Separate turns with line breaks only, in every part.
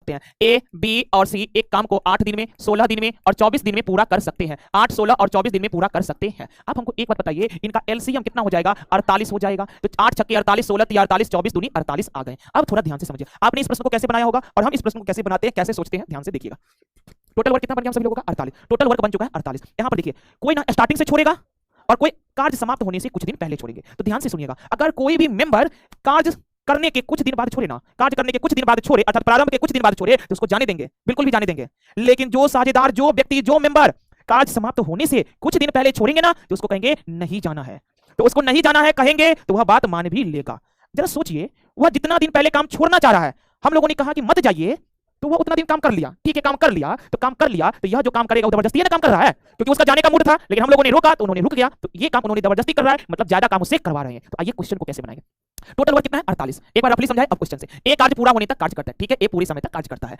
सकते हैं। ए, बी और सी एक काम को 8 दिन में, 16 दिन में और 24 दिन में पूरा कर सकते हैं। 8, 16 और 24 दिन में पूरा कर सकते हैं। आप हमको एक बात बताइए, इनका एलसीएम कितना हो जाएगा? 48 हो जाएगा। तो 8 छक्के 48, 16 3 48, 24 दूनी 48 आ गए। अब थोड़ा ध्यान से समझिए, आपने इस प्रश्न को कैसे बनाया होगा और हम इस प्रश्न को कैसे बनाते हैं, कैसे सोचते हैं, ध्यान से देखिएगा। टोटल वर्क कितना बन गया हम सभी लोगों का? 48। टोटल वर्क बन चुका है 48। यहां पर देखिए, कोई ना स्टार्टिंग से छोड़ेगा और कोई कार्य समाप्त होने से कुछ दिन पहले छोड़ेंगे। तो ध्यान से सुनिएगा, अगर कोई भी मेंबर कार्य करने के कुछ दिन बाद छोड़े ना, कार्य करने के कुछ दिन बाद छोड़े अर्थात प्रारंभ के कुछ दिन बाद छोड़े, तो उसको जाने देंगे, बिल्कुल भी जाने देंगे। लेकिन जो साझेदार, जो व्यक्ति, जो मेंबर कार्य समाप्त होने से कुछ दिन पहले छोड़ेंगे ना, तो उसको कहेंगे नहीं जाना है। तो उसको नहीं जाना है कहेंगे तो वह बात मान भी लेगा। जरा सोचिए, वह जितना दिन पहले काम छोड़ना चाह रहा है, हम लोगों ने कहा कि मत जाइए, तो वो उतना दिन काम कर लिया, ठीक है, काम कर लिया, तो यह जो काम करेगा वो जबरदस्ती ना काम कर रहा है, क्योंकि उसका जाने का मूड था, लेकिन हम लोगों ने रोका तो उन्होंने रुक गया, तो ये काम उन्होंने जबरदस्ती कर रहा है, मतलब ज्यादा काम उससे करवा रहे हैं। तो आइए क्वेश्चन को कैसे बनाएंगे। टोटल वर्क कितना है? 48। एक बार रफली समझाए अब क्वेश्चन से। ए कार्य पूरा होने तक कार्य करता है, ठीक है, ए पूरे समय तक कार्य करता है।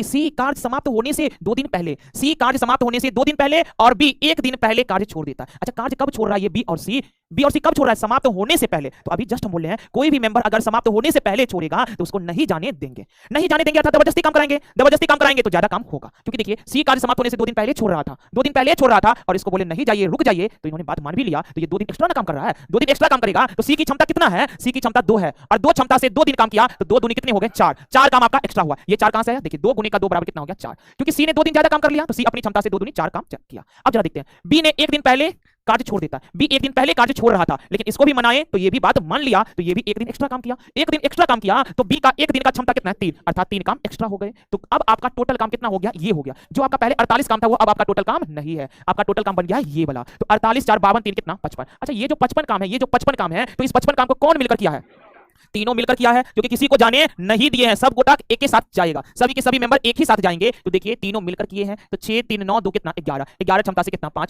सी कार्य समाप्त होने से 2 दिन पहले, सी कार्य समाप्त होने से 2 दिन पहले और बी 1 दिन पहले कार्य छोड़ देता है। अच्छा, कार्य कब छोड़ रहा है ये बी और सी कब छोड़ रहा है? समाप्त होने से पहले। तो अभी जस्ट हम बोल रहे हैं, कोई भी मेंबर अगर समाप्त होने से पहले छोड़ेगा तो उसको नहीं जाने देंगे, नहीं जाने देंगे अर्थात जबरदस्ती काम कराएंगे, जबरदस्ती काम कराएंगे तो ज्यादा काम होगा। क्योंकि देखिए, सी कार्य समाप्त होने से 2 दिन पहले छोड़ रहा था, 2 दिन पहले छोड़ रहा था और इसको बोले नहीं जाइए, रुक जाइए, तो इन्होंने बात मान भी लिया, तो ये 2 दिन एक्स्ट्रा ना काम कर रहा है, 2 दिन एक्स्ट्रा काम करेगा। तो सी की क्षमता कितना है? सी की क्षमता 2 है और 2 क्षमता से 2 दिन काम किया तो 2 दूनी कितने हो गए? 4 काम आपका एक्स्ट्रा हुआ। ये 4 कहां से है? देखिए, 2 गुने का 2 बराबर कितना हो गया? 4। क्योंकि सी ने 2 दिन ज्यादा काम कर लिया, तो सी अपनी क्षमता से 2 दूनी 4 काम किया। अब जरा देखते हैं, बी ने 1 दिन पहले कार्य छोड़ देता है। बी 1 दिन पहले कार्य छोड़ रहा था, लेकिन इसको भी मनाए तो ये भी बात मान लिया, तो ये भी 1 दिन एक्स्ट्रा काम किया। 1 दिन एक्स्ट्रा काम किया तो बी का 1 दिन का क्षमता कितना है? 3, अर्थात 3 काम एक्स्ट्रा हो गए। तो अब आपका टोटल काम कितना हो गया? ये हो गया। जो आपका पहले 48 काम था वो अब आपका टोटल काम नहीं है, आपका टोटल काम बन गया है ये वाला। तो 48 4 52 3 कितना? 55। अच्छा, ये जो 55 काम है, ये जो 55 काम है, तो इस 55 काम को कौन मिलकर किया है? तीनों मिलकर किया है, क्योंकि किसी को जाने नहीं दिए हैं, सब गोटा एक के साथ जाएगा, सभी के सभी मेंबर एक ही साथ जाएंगे। तो देखिए, तीनों मिलकर किए हैं, तो 6 3 9 2 कितना? 11 क्षमता से कितना? 5